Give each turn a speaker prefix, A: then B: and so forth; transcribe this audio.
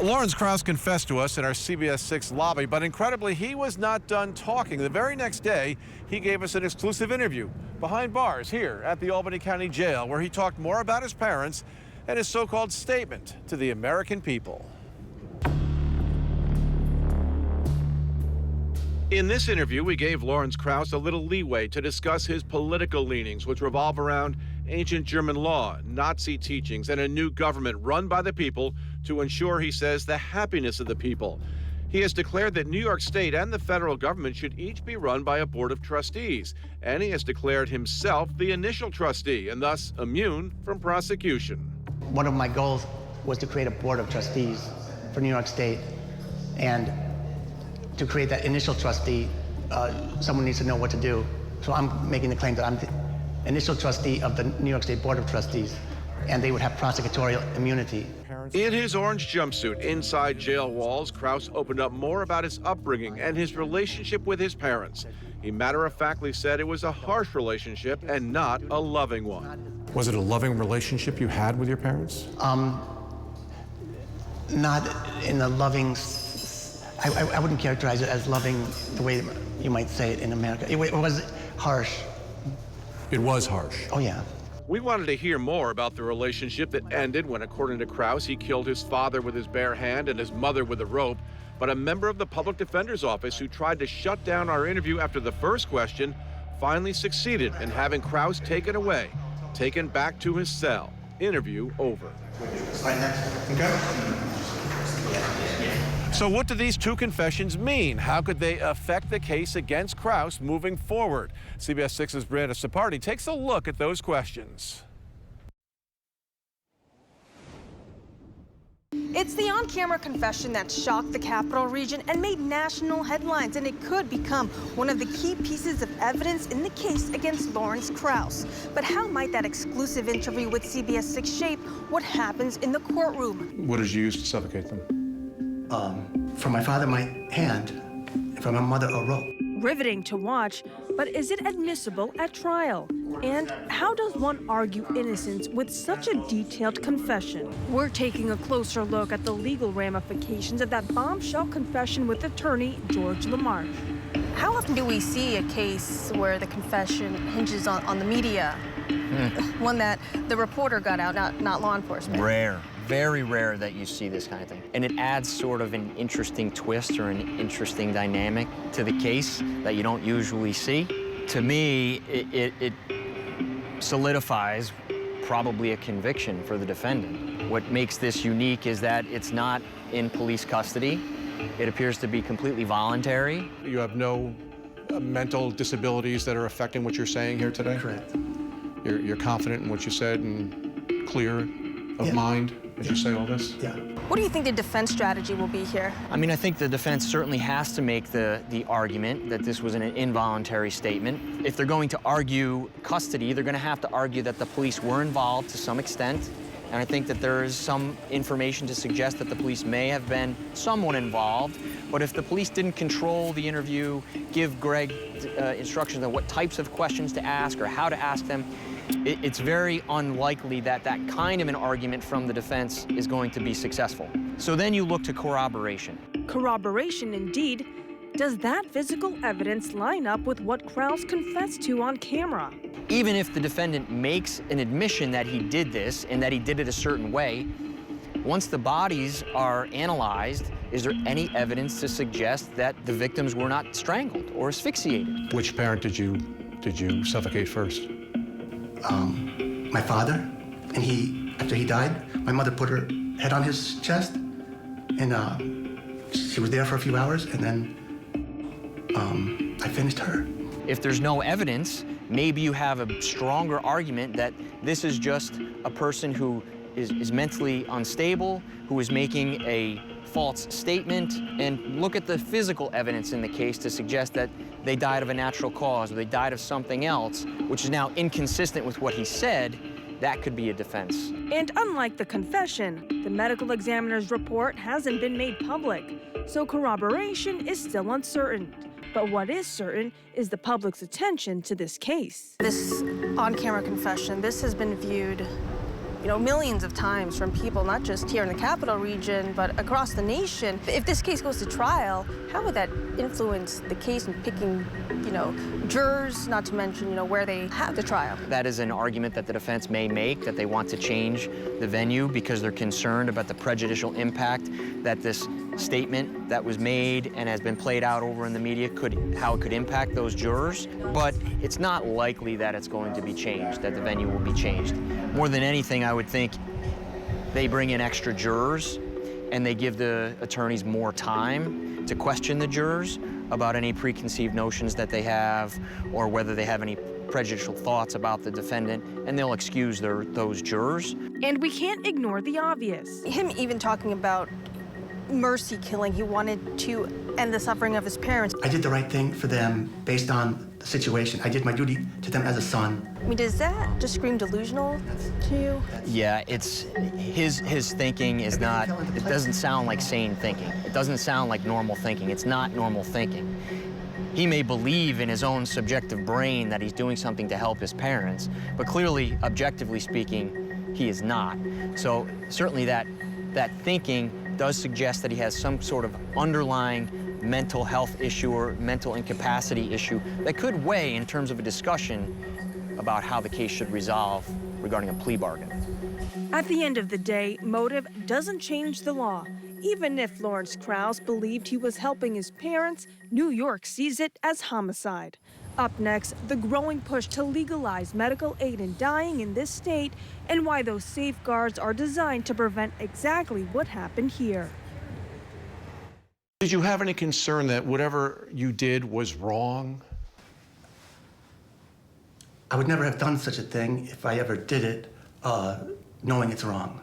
A: Lorenz Kraus confessed to us in our CBS6 lobby, but incredibly, he was not done talking. The very next day, he gave us an exclusive interview behind bars here at the Albany County Jail, where he talked more about his parents and his so-called statement to the American people. In this interview, we gave Lorenz Kraus a little leeway to discuss his political leanings, which revolve around ancient German law, Nazi teachings, and a new government run by the people to ensure, he says, the happiness of the people. He has declared that New York State and the federal government should each be run by a board of trustees, and he has declared himself the initial trustee and thus immune from prosecution.
B: One of my goals was to create a board of trustees for New York State, and to create that initial trustee, someone needs to know what to do. So I'm making the claim that I'm the initial trustee of the New York State Board of Trustees, and they would have prosecutorial immunity.
A: In his orange jumpsuit inside jail walls, Kraus opened up more about his upbringing and his relationship with his parents. He matter-of-factly said it was a harsh relationship and not a loving one.
C: Was it a loving relationship you had with your parents?
B: Not in a loving, I wouldn't characterize it as loving the way you might say it in America. It was harsh.
C: It was harsh.
B: Oh, yeah.
A: We wanted to hear more about the relationship that ended when, according to Kraus, he killed his father with his bare hand and his mother with a rope. But a member of the public defender's office who tried to shut down our interview after the first question finally succeeded in having Kraus taken away, taken back to his cell. Interview over. So what do these two confessions mean? How could they affect the case against Kraus moving forward? CBS 6's Brianna Sapardi takes a look at those questions.
D: It's the on-camera confession that shocked the Capital Region and made national headlines, and it could become one of the key pieces of evidence in the case against Lorenz Kraus. But how might that exclusive interview with CBS 6 shape what happens in the courtroom?
C: What did you use to suffocate them?
B: For my father, my hand. For my mother, a rope.
E: Riveting to watch, but is it admissible at trial? And how does one argue innocence with such a detailed confession? We're taking a closer look at the legal ramifications of that bombshell confession with attorney George LaMarche.
D: How often do we see a case where the confession hinges on the media? One that the reporter got out, not law enforcement.
F: Rare. Very rare that you see this kind of thing. And it adds sort of an interesting twist or an interesting dynamic to the case that you don't usually see. To me, it solidifies probably a conviction for the defendant. What makes this unique is that it's not in police custody. It appears to be completely voluntary.
C: You have no mental disabilities that are affecting what you're saying here today?
B: Correct.
C: You're confident in what you said and clear of mind as you say all this?
B: Yeah.
D: What do you think the defense strategy will be here?
F: I mean, I think the defense certainly has to make the argument that this was an involuntary statement. If they're going to argue custody, they're going to have to argue that the police were involved to some extent. And I think that there is some information to suggest that the police may have been somewhat involved. But if the police didn't control the interview, give Greg instructions on what types of questions to ask or how to ask them, it's very unlikely that that kind of an argument from the defense is going to be successful. So then you look to corroboration.
E: Corroboration, indeed. Does that physical evidence line up with what Kraus confessed to on camera?
F: Even if the defendant makes an admission that he did this and that he did it a certain way, once the bodies are analyzed, is there any evidence to suggest that the victims were not strangled or asphyxiated?
C: Which parent did you suffocate first?
B: My father, and after he died, my mother put her head on his chest, and she was there for a few hours, and then I finished her.
F: If there's no evidence, maybe you have a stronger argument that this is just a person who is mentally unstable, who is making a false statement, and look at the physical evidence in the case to suggest that they died of a natural cause or they died of something else, which is now inconsistent with what he said. That could be a defense.
E: And unlike the confession, the medical examiner's report hasn't been made public, so corroboration is still uncertain. But what is certain is the public's attention to this case.
D: This on-camera confession, this has been viewed millions of times from people, not just here in the capital region, but across the nation. If this case goes to trial, how would that influence the case in picking, jurors, not to mention, where they have the trial?
F: That is an argument that the defense may make, that they want to change the venue because they're concerned about the prejudicial impact that this statement that was made and has been played out over in the media how it could impact those jurors. But it's not likely that it's going to be changed, that the venue will be changed. More than anything, I would think they bring in extra jurors and they give the attorneys more time to question the jurors about any preconceived notions that they have or whether they have any prejudicial thoughts about the defendant, and they'll excuse those jurors.
E: And we can't ignore the obvious.
D: Him even talking about mercy killing, he wanted to end the suffering of his parents.
B: I did the right thing for them based on the situation. I did my duty to them as a son.
D: I mean, does that just scream delusional to you?
F: Yeah, it's his thinking is not, it doesn't sound like sane thinking. It doesn't sound like normal thinking. It's not normal thinking. He may believe in his own subjective brain that he's doing something to help his parents, but clearly, objectively speaking, he is not. So certainly that thinking does suggest that he has some sort of underlying mental health issue or mental incapacity issue that could weigh in terms of a discussion about how the case should resolve regarding a plea bargain.
E: At the end of the day, motive doesn't change the law. Even if Lorenz Kraus believed he was helping his parents, New York sees it as homicide. Up next, the growing push to legalize medical aid in dying in this state and why those safeguards are designed to prevent exactly what happened here.
C: Did you have any concern that whatever you did was wrong?
B: I would never have done such a thing if I ever did it knowing it's wrong.